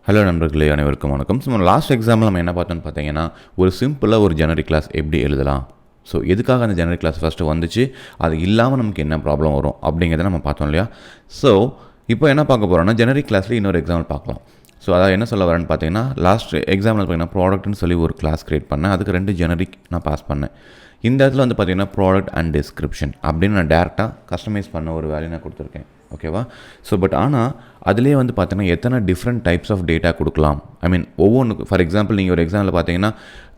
Hello நண்பர்களே, அனைவருக்கும் வணக்கம். ஸோ லாஸ்ட் எக்ஸாம்பிள் நம்ம என்ன பார்த்தோன்னு பார்த்தீங்கன்னா, ஒரு சிம்பிளாக ஒரு ஜெனரிக் கிளாஸ் எப்படி எழுதலாம், ஸோ எதுக்காக அந்த ஜெனரிக் கிளாஸ் ஃபஸ்ட்டு வந்துச்சு, அது இல்லாமல் நமக்கு என்ன ப்ராப்ளம் வரும் அப்படிங்கிறத நம்ம பார்த்தோம் இல்லையா. ஸோ இப்போ என்ன பார்க்க போகிறோம்னா, ஜெனரிக் கிளாஸில் இன்னொரு எக்ஸாம்பிள் பார்க்கலாம். ஸோ அதாவது என்ன சொல்ல வரேன்னு பார்த்தீங்கன்னா, லாஸ்ட் எக்ஸாம்பிள் பார்த்தீங்கன்னா ப்ராடக்ட்னு சொல்லி ஒரு கிளாஸ் கிரியேட் பண்ணேன். அதுக்கு 2 ஜெனரிக் நான் பாஸ் பண்ணேன். இந்த இடத்துல வந்து பார்த்தீங்கன்னா ப்ராடக்ட் அண்ட் டிஸ்கிரிப்ஷன் அப்படின்னு நான் டேரெக்டாக கஸ்டமைஸ் பண்ண ஒரு வேல்யூ நான் கொடுத்துருக்கேன். ஓகேவா. ஸோ பட் ஆனால் அதிலே வந்து பார்த்தீங்கன்னா எத்தனை டிஃப்ரெண்ட் டைப்ஸ் ஆஃப் டேட்டா கொடுக்கலாம். ஐ மீன் ஒவ்வொன்றுக்கு ஃபார் எக்ஸாம்பிள் நீங்கள் ஒரு எக்ஸாம்பிள் பார்த்தீங்கன்னா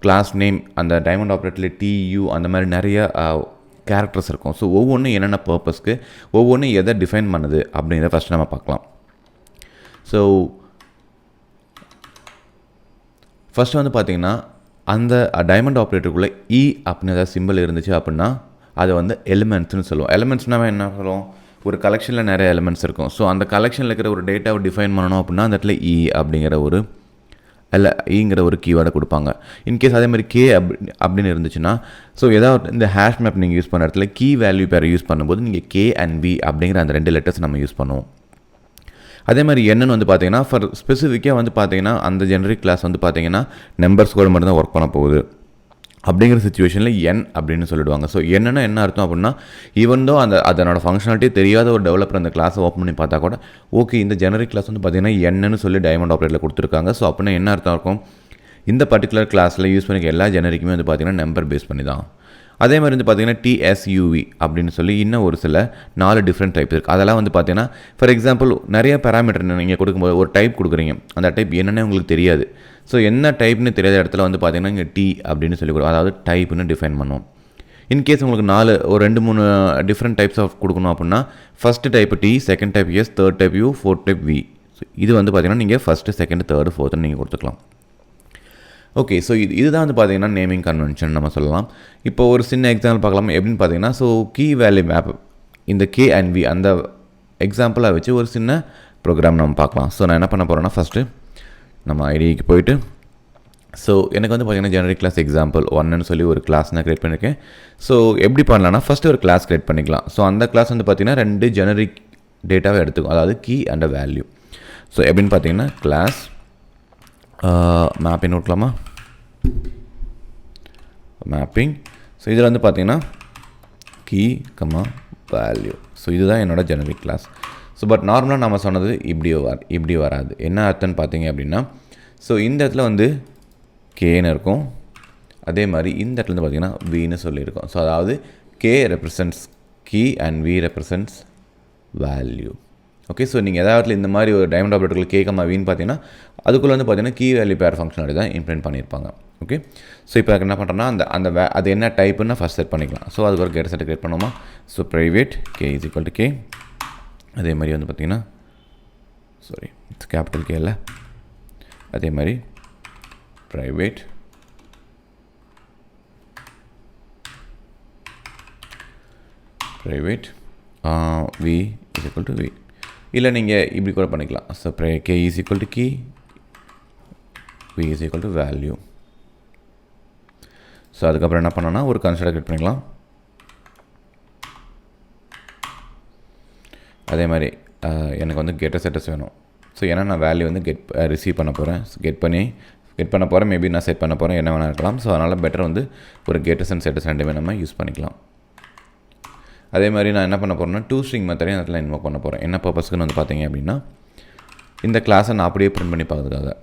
கிளாஸ் நேம் அந்த டைமண்ட் ஆப்ரேட்டரில் டியூ அந்த மாதிரி நிறைய கேரக்டர்ஸ் இருக்கும். ஸோ ஒவ்வொன்றும் என்னென்ன பர்பஸ்க்கு ஒவ்வொன்றும் எதை டிஃபைன் பண்ணுது அப்படிங்கிறத ஃபஸ்ட்டு நம்ம பார்க்கலாம். ஸோ ஃபஸ்ட்டு வந்து பார்த்திங்கன்னா அந்த டைமண்ட் ஆப்ரேட்டருக்குள்ளே அப்படின்னு ஏதாவது சிம்பிள் இருந்துச்சு அப்படின்னா அதை வந்து எலிமெண்ட்ஸ்னு சொல்லுவோம். எலிமெண்ட்ஸ்னால் என்ன சொல்லுவோம், ஒரு கலெக்ஷனில் நிறைய எலிமெண்ட்ஸ் இருக்கும். ஸோ அந்த கலெக்ஷனில் இருக்கிற ஒரு டேட்டாவை டிஃபைன் பண்ணணும் அப்படின்னா அந்த இடத்துல அப்படிங்கிற ஒரு ஈங்கிற ஒரு கீவேர்டை கொடுப்பாங்க. இன்கேஸ் அதே மாதிரி கே அப்படின்னு இருந்துச்சுன்னா ஸோ ஏதாவது இந்த ஹேஷ் மேப் நீங்கள் யூஸ் பண்ண இடத்துல கீ வேல்யூ பேரை யூஸ் பண்ணும்போது நீங்கள் கே அண்ட் வி அப்படிங்கிற அந்த 2 லெட்டர்ஸ் நம்ம யூஸ் பண்ணுவோம். அதே மாதிரி என்னன்னு வந்து பார்த்தீங்கன்னா ஃபார் ஸ்பெசிஃபிக்காக வந்து பார்த்தீங்கன்னா அந்த ஜெனரிக் கிளாஸ் வந்து பார்த்தீங்கன்னா நம்பர்ஸ் கூட மட்டும் தான் ஒர்க் பண்ண போகுது அப்படிங்கிற சுச்சுவேஷனில் என் அப்படின்னு சொல்லிடுவாங்க. ஸோ என்னென்னா என்ன அர்த்தம் அப்படின்னா ஈவன் தோ அதனோட ஃபங்க்ஷனாலிட்டி தெரியாத ஒரு டெவலப்பர் அந்த கிளாஸை ஓப்பன் பண்ணி பார்த்தா கூட ஓகே இந்த ஜெனரிக் கிளாஸ் வந்து பார்த்தீங்கன்னா என்னன்னு சொல்லி டைமண்ட் ஆப்ரேட்டரில் கொடுத்துருக்காங்க. ஸோ அப்படின்னா என்ன அர்த்தம் இருக்கும், இந்த பர்டிகுலர் கிளாஸில் யூஸ் பண்ணிக்க எல்லா ஜெனரிக்குமே வந்து பார்த்தீங்கன்னா நம்பர் பேஸ் பண்ணி தான். அதே மாதிரி வந்து பார்த்தீங்கன்னா TSUV அப்படின்னு சொல்லி இன்னும் ஒரு சில 4 டிஃப்ரெண்ட் டைப்ஸ் இருக்குது. அதெல்லாம் வந்து பார்த்தீங்கன்னா ஃபார் எக்ஸாம்பிள் நிறைய பேராமீட்டர் நீங்கள் கொடுக்கும்போது ஒரு டைப் கொடுக்குறீங்க, அந்த டைப் என்னென்னு உங்களுக்கு தெரியாது. ஸோ என்ன டைப்னு தெரியாத இடத்துல வந்து பார்த்தீங்கன்னா இங்கே T அப்படின்னு சொல்லி கொடுக்கும், அதாவது டைப்னு டிஃபைன் பண்ணுவோம். இன்கேஸ் உங்களுக்கு ஒரு 2-3 டிஃப்ரெண்ட் டைப்ஸ் ஆஃப் கொடுக்கணும் அப்படின்னா first type T, second type S, third type U, fourth type V. So இது வந்து பார்த்தீங்கன்னா நீங்கள் ஃபஸ்ட்டு செகண்ட் தேர்டு ஃபோர்த்துன்னு நீங்கள் கொடுத்துக்கலாம். ஓகே. ஸோ இதுதான் வந்து பார்த்தீங்கன்னா நேமிங் கன்வென்ஷன் நம்ம சொல்லலாம். இப்போ ஒரு சின்ன எக்ஸாம்பிள் பார்க்கலாம். எப்படின்னு பார்த்தீங்கன்னா ஸோ கீ வேல்யூ மேப் இந்த கே அண்ட் வி அந்த எக்ஸாம்பிளாக வச்சு ஒரு சின்ன ப்ரோக்ராம் நம்ம பார்க்கலாம். ஸோ நான் என்ன பண்ண போகிறேன்னா ஃபஸ்ட்டு நம்ம ஐடிக்கு போயிட்டு ஸோ எனக்கு வந்து பார்த்தீங்கன்னா ஜெனரிக் கிளாஸ் எக்ஸாம்பிள் 1ன்னு சொல்லி ஒரு கிளாஸ் நான் க்ரியேட் பண்ணியிருக்கேன். ஸோ எப்படி பண்ணலான்னா ஃபஸ்ட்டு ஒரு கிளாஸ் க்ரியேட் பண்ணிக்கலாம். ஸோ அந்த கிளாஸ் வந்து பார்த்தீங்கன்னா 2 ஜெனரிக் டேட்டாவை எடுத்துக்கும், அதாவது கீ அண்ட் வேல்யூ. ஸோ எப்படின்னு பார்த்தீங்கன்னா கிளாஸ் மேப்பிங் விட்லாமா, மேப்பிங். ஸோ இதில் வந்து பார்த்தீங்கன்னா கீ வேல்யூ. ஸோ இதுதான் என்னோடய ஜெனரிக் கிளாஸ். ஸோ பட் நார்மலாக நம்ம சொன்னது இப்படி வராது. என்ன அர்த்தம்னு பார்த்தீங்க அப்படின்னா ஸோ இந்த இடத்துல வந்து கேன்னு இருக்கும், அதே மாதிரி இந்த இடத்துல வந்து பார்த்தீங்கன்னா வின்னு சொல்லியிருக்கோம். ஸோ அதாவது K represents key and V represents value. Okay. So நீங்கள் எதாவது இந்த மாதிரி ஒரு டைமண்ட் ஆப்ரேட்டர்கள் கேட்காம வீன்னு பார்த்தீங்கன்னா அதுக்குள்ளே வந்து பார்த்தீங்கன்னா கீ வேல்யூ பேர் ஃபங்க்ஷனாலிட்டி தான் இம்ப்ளிமெண்ட் பண்ணியிருப்பாங்க. ஓகே. ஸோ இப்போ என்ன பண்ணுறோன்னா அது என்ன டைப்புன்னு ஃபஸ்ட் செட் பண்ணிக்கலாம். ஸோ அதுக்கு ஒரு கெட் செட் கிரியேட் பண்ணுவோமா. So private K is equal to K, அதே மாதிரி வந்து பார்த்தீங்கன்னா இட்ஸ் கேபிட்டல் கே இல்லை, அதே மாதிரி private V is equal to V. இல்லை நீங்கள் இப்படி கூட பண்ணிக்கலாம். So K is equal to key, V is equal to value. So அதுக்கப்புறம் என்ன பண்ணோன்னா ஒரு கன்ஸ்ட்ரக்டர் கிரியேட் பண்ணிக்கலாம். அதே மாதிரி எனக்கு வந்து கெட்டர் செட்டஸ் வேணும். ஸோ ஏன்னா நான் வேல்யூ வந்து ரிசீவ் பண்ண போகிறேன், கெட் பண்ண போகிறேன், மேபி நான் செட் பண்ண போகிறேன், என்ன வேணால் இருக்கலாம். ஸோ அதனால் பெட்டர் வந்து ஒரு கெட்டர்ஸ் அண்ட் செட்டஸ் ரெண்டுமே நம்ம யூஸ் பண்ணிக்கலாம். அதே மாதிரி நான் என்ன பண்ண போகிறேன்னா 2 ஸ்ட்ரிங் மெத்தடையும் அதில் இன்வோக் பண்ண போகிறேன். என்ன பர்பஸ்க்குன்னு வந்து பார்த்தீங்க அப்படின்னா இந்த கிளாஸை நான் அப்படியே பிரிண்ட் பண்ணி பார்க்கறதுக்காக.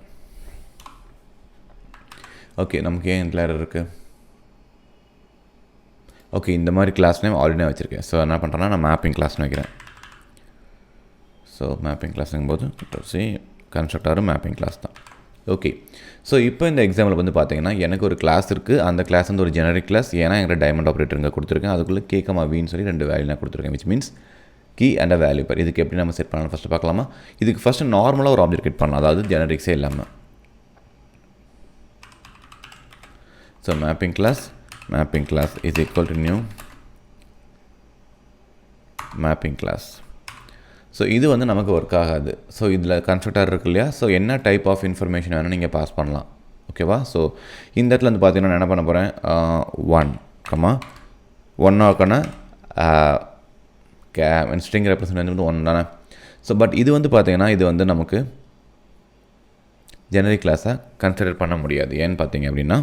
ஓகே. நமக்கு ஏன் இந்த கிளாஸ் இருக்குது, ஓகே இந்த மாதிரி கிளாஸ் நேம் ஆல்ரெடி நான் வச்சுருக்கேன். ஸோ என்ன பண்ணுறேன்னா நான் மேப்பிங் கிளாஸ்னு வைக்கிறேன். ஸோ மேப்பிங் கிளாஸுங்கும் போது கன்ஸ்ட்ரக்டரும் மேப்பிங் கிளாஸ் தான். ஓகே. ஸோ இப்போ இந்த எக்ஸாம்பிள் வந்து பார்த்தீங்கன்னா எனக்கு ஒரு கிளாஸ் இருக்குது, அந்த கிளாஸ் வந்து ஒரு ஜெனரிக் கிளாஸ். ஏன்னா எங்கிட்ட டைமண்ட் ஆப்ரேட்டருங்க கொடுத்துருக்கேன், அதுக்குள்ளே கேட்கமா வீன்னு சொல்லி 2 வேல்யூ நான் கொடுத்துருக்கேன், which means key and value pair. இதுக்கு எப்படி நம்ம செட் பண்ணலாம் ஃபஸ்ட்டு பார்க்கலாமா. இதுக்கு ஃபஸ்ட்டு நார்மலாக ஒரு ஆப்ஜெக்ட் கிரியேட் பண்ணலாம், அதாவது ஜெனரிக்ஸே இல்லாமல். So mapping class is equal to new mapping class. So இது வந்து நமக்கு ஒர்க் ஆகாது. ஸோ இதில் கன்ஸ்ட்ரக்டர் இருக்கு இல்லையா, ஸோ என்ன டைப் ஆஃப் இன்ஃபர்மேஷன் வேணும் நீங்கள் பாஸ் பண்ணலாம். ஓகேவா. ஸோ இந்த இடத்துல வந்து பார்த்தீங்கன்னா நான் என்ன பண்ண போகிறேன் 1 ஸ்ட்ரிங் ரெப்ரசன்ட் வந்து 1 தானே. ஸோ பட் இது வந்து பார்த்தீங்கன்னா இது வந்து நமக்கு ஜெனரிக் கிளாஸாக கன்சிடர் பண்ண முடியாது. ஏன்னு பார்த்தீங்க அப்படின்னா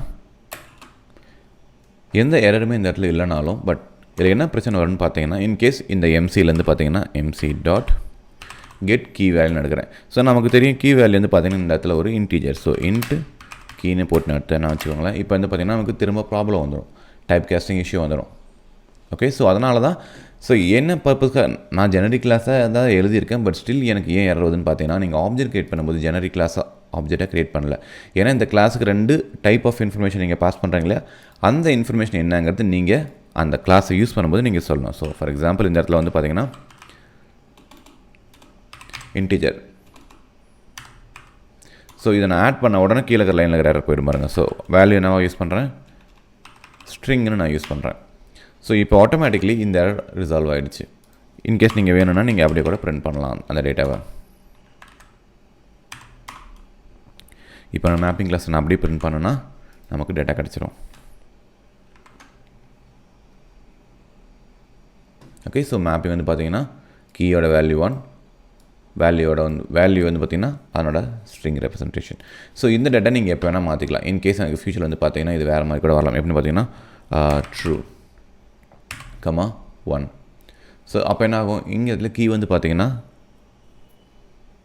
எந்த எரருமே இந்த இடத்துல இல்லைனாலும் பட் இதில் என்ன பிரச்சனை வரும்னு பார்த்தீங்கன்னா இன்கேஸ் இந்த எம்சிலேருந்து பார்த்தீங்கன்னா எம்சி டாட் கெட் கீ வேல்யூன்னு எடுக்கிறேன். ஸோ நமக்கு தெரியும் கீ வேல்யூ வந்து பார்த்தீங்கன்னா இந்த இடத்துல ஒரு இன்டீஜர். ஸோ இன்ட்டு கீன்னு போட்டு எடுத்து என்ன வச்சுக்கோங்களேன். இப்போ வந்து பார்த்திங்கன்னா நமக்கு திரும்ப ப்ராப்ளம் வந்துடும், டைப் காஸ்டிங் இஷ்யூ வந்துடும். ஓகே, ஸோ அதனால தான் ஸோ என்ன பர்பஸ்க்காக நான் ஜெனரிக் கிளாஸாக தான் எழுதியிருக்கேன். பட் ஸ்டில் எனக்கு ஏன் எரர் வருதுன்னு பார்த்தீங்கன்னா நீங்கள் ஆப்ஜெக்ட் கிரியேட் பண்ணும்போது ஜெனரிக் கிளாஸாக ஆப்ஜெக்டாக கிரியேட் பண்ணல. ஏன்னா இந்த கிளாஸுக்கு 2 டைப் ஆஃப் இன்ஃபர்மேஷன் நீங்கள் பாஸ் பண்ணுறீங்களே, அந்த இன்ஃபர்மேஷன் என்னங்கிறது நீங்கள் அந்த கிளாஸை யூஸ் பண்ணும்போது நீங்கள் சொல்லணும். ஸோ ஃபார் எக்ஸாம்பிள் இந்த இடத்துல வந்து பார்த்தீங்கன்னா இன்டிஜர். ஸோ இதை நான் ஆட் பண்ண உடனே கீழே லைனில் இருக்கிற எரர் போயிடும் பாருங்கள். ஸோ வேல்யூ என்னவா யூஸ் பண்ணுறேன், ஸ்ட்ரிங்னு நான் யூஸ் பண்ணுறேன். ஸோ இப்போ ஆட்டோமேட்டிக்லி இந்த எரர் ரிசால்வ் ஆகிடுச்சு. இன்கேஸ் நீங்கள் வேணும்னா நீங்கள் அப்படியே கூட பிரிண்ட் பண்ணலாம் அந்த டேட்டாவை. இப்போ நான் மேப்பிங் கிளாஸ் நான் அப்படியே பிரிண்ட் பண்ணேன்னா நமக்கு டேட்டா கிடச்சிரும். ஓகே, ஸோ மேப்பிங் வந்து பார்த்தீங்கன்னா கீயோட வேல்யூ 1, வேல்யூ வந்து பார்த்திங்கன்னா அதனோட ஸ்ட்ரிங் ரெப்ரசன்டேஷன். ஸோ இந்த டேட்டா நீங்கள் எப்போ வேணால் மாற்றிக்கலாம். இன்கேஸ் எனக்கு ஃபியூச்சரில் வந்து பார்த்தீங்கன்னா இது வேறு மாதிரி கூட வரலாம். எப்படின்னு பார்த்தீங்கன்னா ட்ரூ கமா 1. ஸோ அப்போ என்ன ஆகும், இங்கே இதில் கீ வந்து பார்த்தீங்கன்னா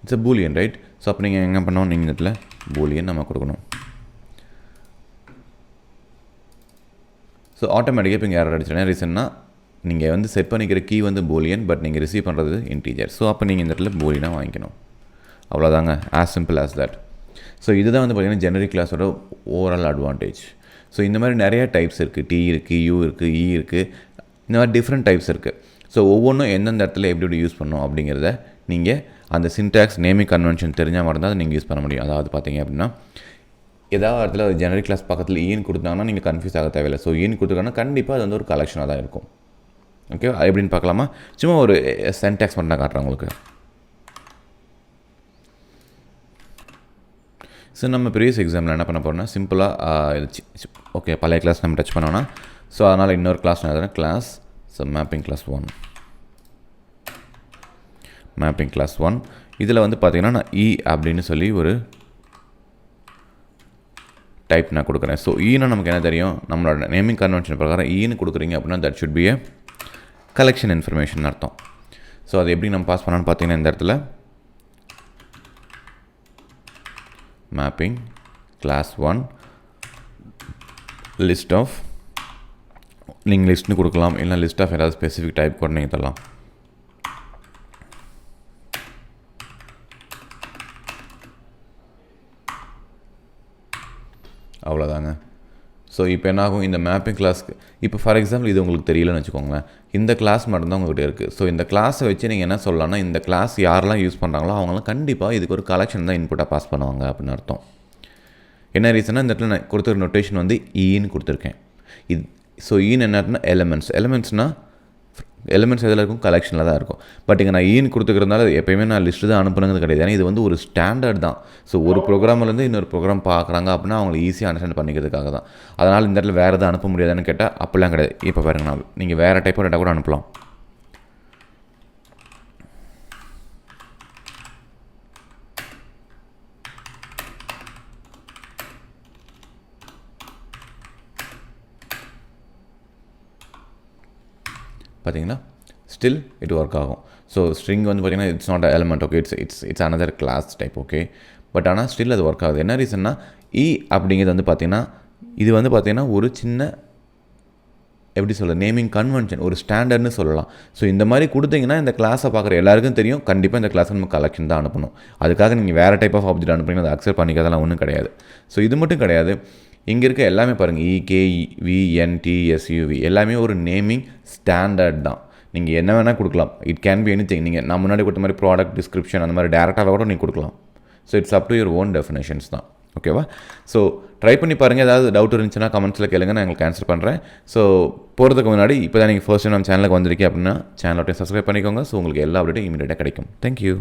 it's a Boolean, right? So அப்போ நீங்கள் என்ன பண்ணணும், நீங்கள் இதில் பூலியன் நம்ம கொடுக்கணும். ஸோ ஆட்டோமேட்டிக்காக இப்போ இங்கே எரர் அடிச்சிடணும். ரீசன்னா நீங்கள் வந்து செட் பண்ணிக்கிற கீ வந்து பூலியன், பட் நீங்கள் ரிசீவ் பண்ணுறது இன்டீஜர். ஸோ அப்போ நீங்கள் இந்த இடத்துல பூலியனாக வாங்கிக்கணும். அவ்வளோதாங்க, as simple as that. So இதுதான் வந்து பார்த்திங்கன்னா ஜெனரிக் கிளாஸோட ஓவரால் அட்வான்டேஜ். ஸோ இந்த மாதிரி நிறையா டைப்ஸ் இருக்குது. டி இருக்குது, யூ இருக்குது, இ இருக்குது, இந்த மாதிரி டிஃப்ரெண்ட் டைப்ஸ் இருக்குது. ஸோ ஒவ்வொன்றும் எந்தெந்த இடத்துல எப்படி யூஸ் பண்ணணும் அப்படிங்கிறத நீங்கள் அந்த சின்டாக்ஸ் நேமிங் கன்வென்ஷன் தெரிஞ்சால் மட்டும் தான் நீங்கள் யூஸ் பண்ண முடியும். அதாவது பார்த்தீங்க அப்படின்னா ஏதாவது இடத்துல ஒரு ஜெனரிக் கிளாஸ் பக்கத்தில் ஈன்னு கொடுத்தாங்கன்னா நீங்கள் கன்ஃபியூஸ் ஆக தேவையில்லை. ஸோ ஈன்னு கொடுத்துருக்காங்கன்னா கண்டிப்பாக அது வந்து ஒரு கலெக்ஷனாக தான் இருக்கும். ஓகே, அது எப்படின்னு பார்க்கலாமா? சும்மா ஒரு சின்டாக்ஸ் மட்டும் நான் காட்டுறேன் உங்களுக்கு. ஸோ நம்ம ப்ரீவியஸ் எக்ஸாமில் என்ன பண்ண போகிறோம்னா சிம்பிளாக ஓகே பழைய கிளாஸ் நம்ம டச் பண்ணோன்னா, ஸோ அதனால் இன்னொரு கிளாஸ் நான் எழுதுறேன், class so mapping class 1. Mapping class 1 இதில் வந்து பார்த்திங்கன்னா நான் இ அப்படின்னு சொல்லி ஒரு டைப் நான் கொடுக்குறேன். ஸோ ஈனா நமக்கு என்ன தெரியும், நம்மளோட நேமிங் கன்வென்ஷன் பிரகாரம் ஈன்னு கொடுக்குறீங்க அப்படின்னா that should B A collection information அர்த்தம். ஸோ அது எப்படி நம்ம பாஸ் பண்ணான்னு பார்த்தீங்கன்னா இந்த இடத்துல மேப்பிங் கிளாஸ் 1 லிஸ்ட் ஆஃப், நீங்கள் லிஸ்ட்னு கொடுக்கலாம், இல்லை லிஸ்ட் ஆஃப் ஏதாவது ஸ்பெசிஃபிக் டைப் கூட நீங்கள் தரலாம். அவ்வளோதாங்க. ஸோ இப்போ என்னாகும், இந்த மேப்பிங் கிளாஸ்க்கு இப்போ ஃபார் எக்ஸாம்பிள் இது உங்களுக்கு தெரியலன்னு வச்சுக்கோங்களேன், இந்த கிளாஸ் மட்டும்தான் உங்கள்கிட்ட இருக்குது. ஸோ இந்த கிளாஸை வச்சு நீங்கள் என்ன சொல்லலாம்னா, இந்த கிளாஸ் யாரெல்லாம் யூஸ் பண்ணுறாங்களோ அவங்களாம் கண்டிப்பாக இதுக்கு ஒரு கலெக்ஷன் தான் இன்புட்டாக பாஸ் பண்ணுவாங்க அப்படின்னு அர்த்தம். என்ன ரீசனாக இந்த இடத்துல நான் கொடுத்துருக்க நோட்டேஷன் வந்து ஈன்னு கொடுத்துருக்கேன். இது ஸோ ஈன்னு என்ன எலிமெண்ட்ஸ்னால் எலிமெண்ட்ஸ் எதில் இருக்கும், கலெக்ஷனில் தான் இருக்கும். பட் இங்கே நான் ஈன்னு கொடுத்துக்கிறதுனால எப்போயுமே நான் லிஸ்ட்டு தான் அனுப்புனது கிடையாது. ஏன்னா இது வந்து ஒரு ஸ்டாண்டர்ட் தான். ஸோ ஒரு ப்ரோக்ராம்லேருந்து இன்னொரு ப்ரோக்ராம் பார்க்குறாங்க அப்படின்னா அவங்களை ஈஸியாக அண்டர்ஸ்டாண்ட் பண்ணிக்கிறதுக்காக தான். அதனால் இந்த இடத்துல வேறு எதாவது அனுப்ப முடியாதுன்னு கேட்டால் அப்படிலாம் கிடையாது. இப்போ பாருங்க, நான் நீங்கள் வேறு டைப் ஆஃப் டேட்டா கூட அனுப்பலாம். பார்த்தீங்கன்னா ஸ்டில் இட் ஒர்க் ஆகும். ஸோ ஸ்ட்ரிங் வந்து பார்த்திங்கன்னா it's not a element. Okay, it's another class type. Okay, but ஆனால் ஸ்டில் அது ஒர்க் ஆகுது. என்ன ரீசன்னா இ அப்படிங்கிறது வந்து பார்த்திங்கன்னா இது வந்து பார்த்திங்கன்னா ஒரு சின்ன எப்படி சொல்ல நேமிங் கன்வென்ஷன், ஒரு ஸ்டாண்டர்ட்னு சொல்லலாம். ஸோ இந்த மாதிரி கொடுத்தீங்கன்னா இந்த கிளாஸை பார்க்குற எல்லாருக்கும் தெரியும் கண்டிப்பாக இந்த கிளாஸை நம்ம கலெக்ஷன் தான் அனுப்பணும். அதுக்காக நீங்கள் வேறு டைப் ஆஃப் ஆப்ஜெக்ட் அனுப்புறீங்கன்னா அதை அக்செப்ட் பண்ணிக்கிறதெல்லாம் ஒன்றும் கிடையாது. ஸோ இது மட்டும் கிடையாது, இங்கே இருக்க எல்லாமே பாருங்கள், EKVNTSUV எல்லாமே ஒரு நேமிங் ஸ்டாண்டர்ட் தான். நீங்கள் என்ன வேணால் கொடுக்கலாம். It can be anything. நீங்கள் நான் முன்னாடி கொடுத்த மாதிரி ப்ராடக்ட் டிஸ்கிரிப்ஷன் அந்த மாதிரி டேரெக்டாக கூட நீங்கள் கொடுக்கலாம். So it's up to your own definitions தான். ஓகேவா? ஸோ ட்ரை பண்ணி பாருங்கள். ஏதாவது டவுட் இருந்துச்சுன்னா கமெண்ட்ஸில் கேளுங்க, நான் உங்களுக்கு ஆன்சர் பண்ணுறேன். ஸோ போகிறதுக்கு முன்னாடி இப்போ தான் நீங்கள் ஃபர்ஸ்ட் டைம் நம்ம சேனலுக்கு வந்திருக்கேன் அப்படின்னா சேனலோட சப்ஸ்கிரைப் பண்ணிக்கோங்க. ஸோ உங்களுக்கு எல்லா அப்டேட்டும் இமீடியட்டாக கிடைக்கும். தேங்க்யூ.